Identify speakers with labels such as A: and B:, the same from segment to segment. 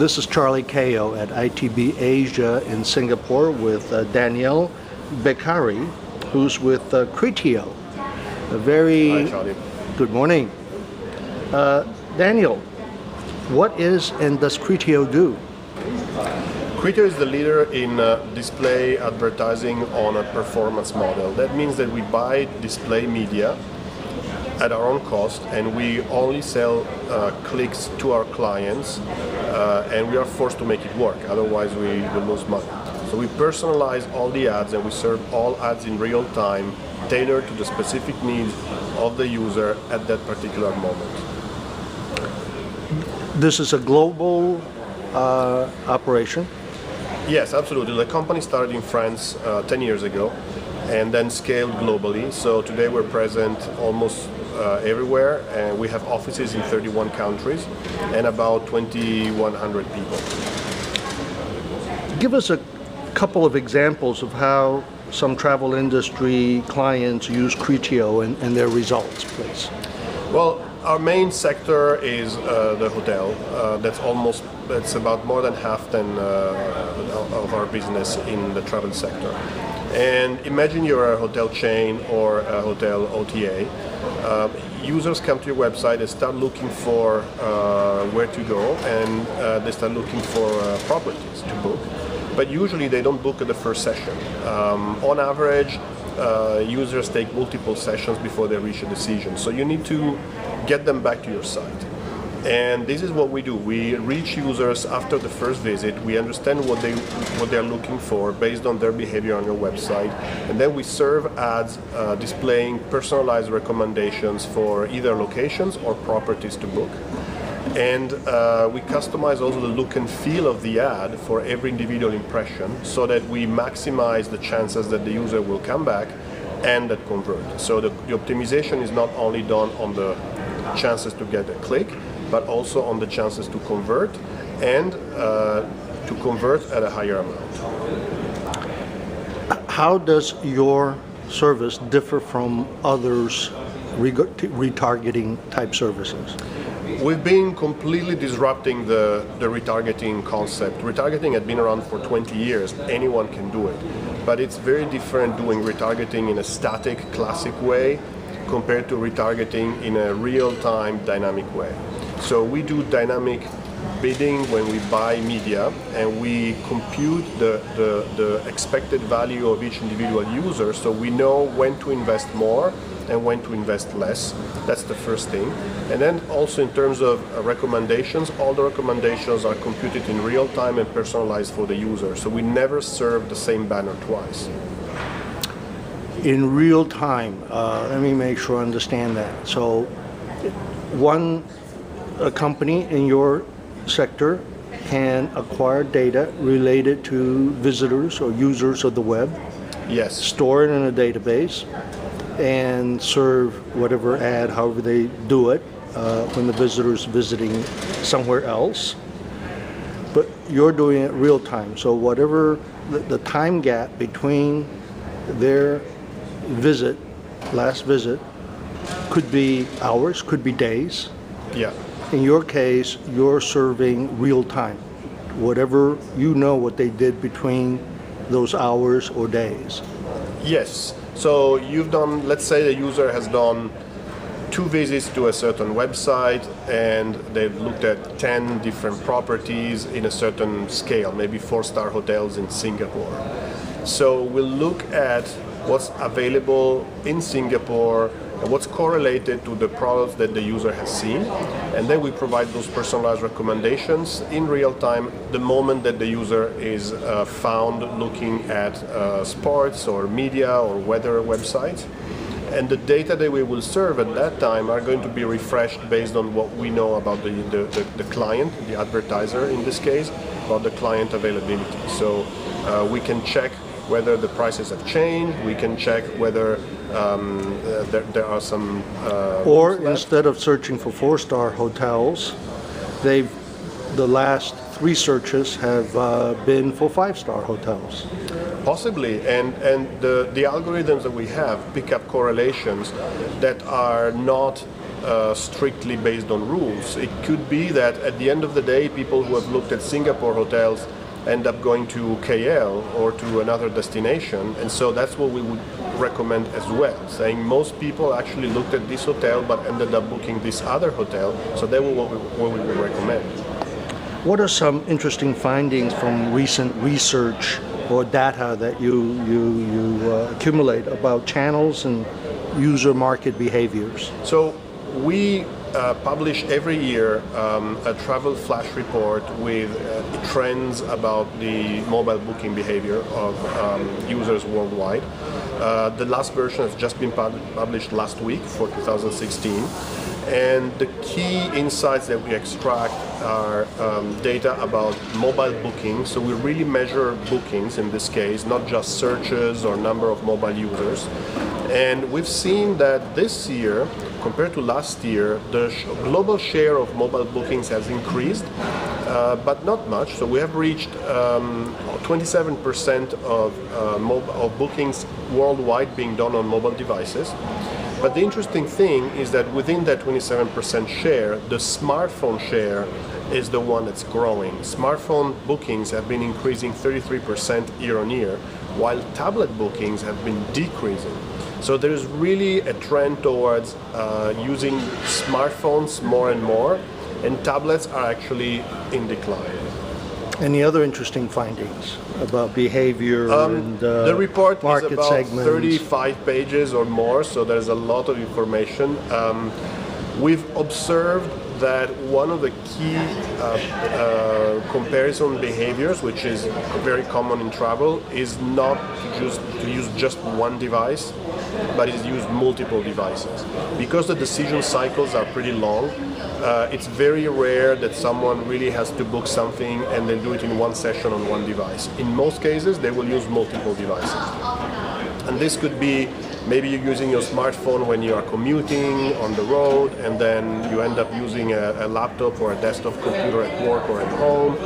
A: This is Charlie Kao at ITB Asia in Singapore with Danielle Beccari, who's with Criteo.
B: Hi, Charlie.
A: Good morning. Daniel, what is and does Criteo do?
B: Criteo is the leader in display advertising on a performance model. That means that we buy display media at our own cost, and we only sell clicks to our clients, and we are forced to make it work, otherwise we will lose money. So we personalize all the ads, and we serve all ads in real time, tailored to the specific needs of the user at that particular moment.
A: This is a global operation?
B: Yes, absolutely. The company started in France 10 years ago and then scaled globally. So today we're present almost everywhere, and we have offices in 31 countries and about 2,100 people.
A: Give us a couple of examples of how some travel industry clients use Criteo and their results, please.
B: Well, our main sector is the hotel. That's about more than half of our business in the travel sector. And imagine you're a hotel chain or a hotel OTA. Users come to your website and start looking for where to go, and they start looking for properties to book. But usually they don't book at the first session. On average, users take multiple sessions before they reach a decision. So you need to get them back to your site. And this is what we do. We reach users after the first visit. We understand what they're looking for based on their behavior on your website. And then we serve ads displaying personalized recommendations for either locations or properties to book. And we customize also the look and feel of the ad for every individual impression, so that we maximize the chances that the user will come back and that convert. So the optimization is not only done on the chances to get a click, but also on the chances to convert, and to convert at a higher amount.
A: How does your service differ from others retargeting type services?
B: We've been completely disrupting the retargeting concept. Retargeting had been around for 20 years. Anyone can do it. But it's very different doing retargeting in a static, classic way compared to retargeting in a real-time, dynamic way. So we do dynamic bidding when we buy media, and we compute the expected value of each individual user, so we know when to invest more and when to invest less. That's the first thing. And then also in terms of recommendations, all the recommendations are computed in real time and personalized for the user. So we never serve the same banner twice.
A: In real time, let me make sure I understand that. So a company in your sector can acquire data related to visitors or users of the web.
B: Yes.
A: Store it in a database and serve whatever ad, however they do it, when the visitor's visiting somewhere else. But you're doing it real time. So whatever the time gap between their last visit, could be hours, could be days.
B: Yeah.
A: In your case, you're serving real time. Whatever, you know what they did between those hours or days.
B: Yes. So let's say the user has done 2 visits to a certain website, and they've looked at 10 different properties in a certain scale, maybe 4-star hotels in Singapore. So we'll look at what's available in Singapore and what's correlated to the products that the user has seen, and then we provide those personalized recommendations in real time the moment that the user is found looking at sports or media or weather websites. And the data that we will serve at that time are going to be refreshed based on what we know about the client, the advertiser in this case, about the client availability. So we can check whether the prices have changed, we can check whether there are some...
A: or instead of searching for 4-star hotels, the last 3 searches have been for 5-star hotels.
B: Possibly, and the algorithms that we have pick up correlations that are not strictly based on rules. It could be that at the end of the day, people who have looked at Singapore hotels end up going to KL or to another destination, and so that's what we would recommend as well, saying most people actually looked at this hotel but ended up booking this other hotel, so that's what we would recommend.
A: What are some interesting findings from recent research or data that you accumulate about channels and user market behaviors?
B: So we publish every year a travel flash report with trends about the mobile booking behavior of users worldwide. The last version has just been published last week for 2016. And the key insights that we extract are data about mobile bookings. So we really measure bookings in this case, not just searches or number of mobile users. And we've seen that this year, compared to last year, the global share of mobile bookings has increased, but not much. So we have reached 27% of bookings worldwide being done on mobile devices. But the interesting thing is that within that 27% share, the smartphone share is the one that's growing. Smartphone bookings have been increasing 33% year on year, while tablet bookings have been decreasing. So there's really a trend towards using smartphones more and more, and tablets are actually in decline.
A: Any other interesting findings about behavior and
B: the report
A: market
B: is about
A: segments?
B: 35 pages or more, so there's a lot of information. We've observed that one of the key comparison behaviors, which is very common in travel, is not to use just one device, but is use multiple devices. Because the decision cycles are pretty long, it's very rare that someone really has to book something and then do it in one session on one device. In most cases, they will use multiple devices. And this could be maybe you're using your smartphone when you are commuting on the road, and then you end up using a laptop or a desktop computer at work or at home.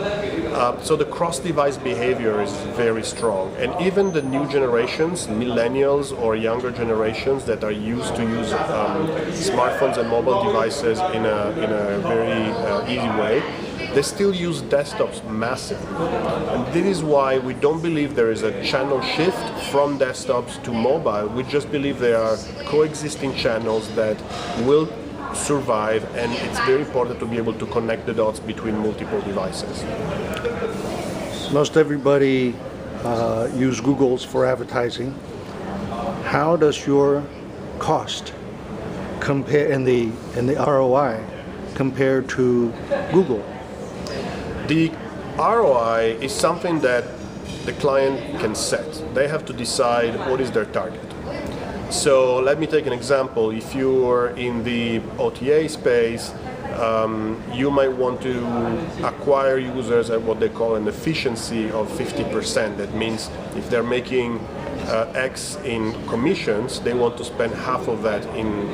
B: So the cross-device behavior is very strong. And even the new generations, millennials or younger generations that are used to use smartphones and mobile devices in a very easy way, they still use desktops massively. And this is why we don't believe there is a channel shift from desktops to mobile. We just believe there are coexisting channels that will survive, and it's very important to be able to connect the dots between multiple devices.
A: Most everybody use Google's for advertising. How does your cost compare in the ROI compare to Google?
B: The ROI is something that the client can set. They have to decide what is their target. So let me take an example. If you're in the OTA space, you might want to acquire users at what they call an efficiency of 50%. That means if they're making X in commissions, they want to spend half of that in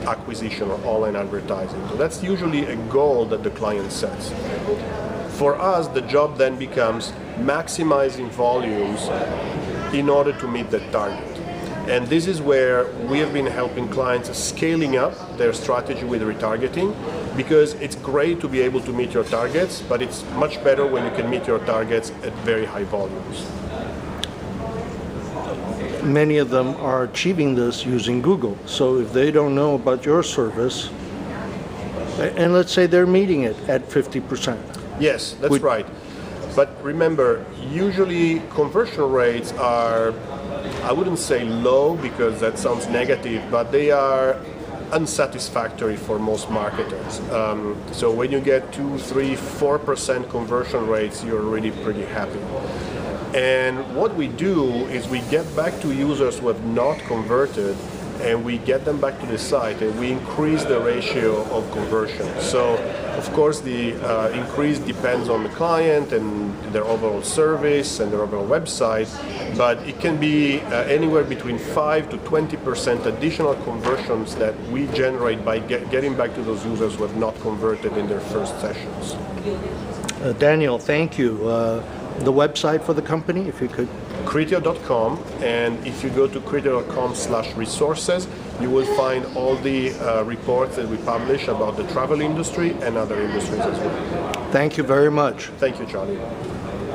B: acquisition or online advertising. So that's usually a goal that the client sets. For us, the job then becomes maximizing volumes in order to meet that target. And this is where we have been helping clients scaling up their strategy with retargeting, because it's great to be able to meet your targets, but it's much better when you can meet your targets at very high volumes.
A: Many of them are achieving this using Google. So if they don't know about your service, and let's say they're meeting it at 50%.
B: Yes, that's right. But remember, usually conversion rates are, I wouldn't say low because that sounds negative, but they are unsatisfactory for most marketers. So when you get 2, 3, 4% conversion rates, you're really pretty happy. And what we do is we get back to users who have not converted, and we get them back to the site, and we increase the ratio of conversion. So, of course, the increase depends on the client and their overall service and their overall website, but it can be anywhere between 5 to 20% additional conversions that we generate by getting back to those users who have not converted in their first sessions.
A: Daniel, thank you. The website for the company, if you could.
B: Criteo.com, and if you go to criteo.com/resources, you will find all the reports that we publish about the travel industry and other industries as well.
A: Thank you very much.
B: Thank you, Charlie.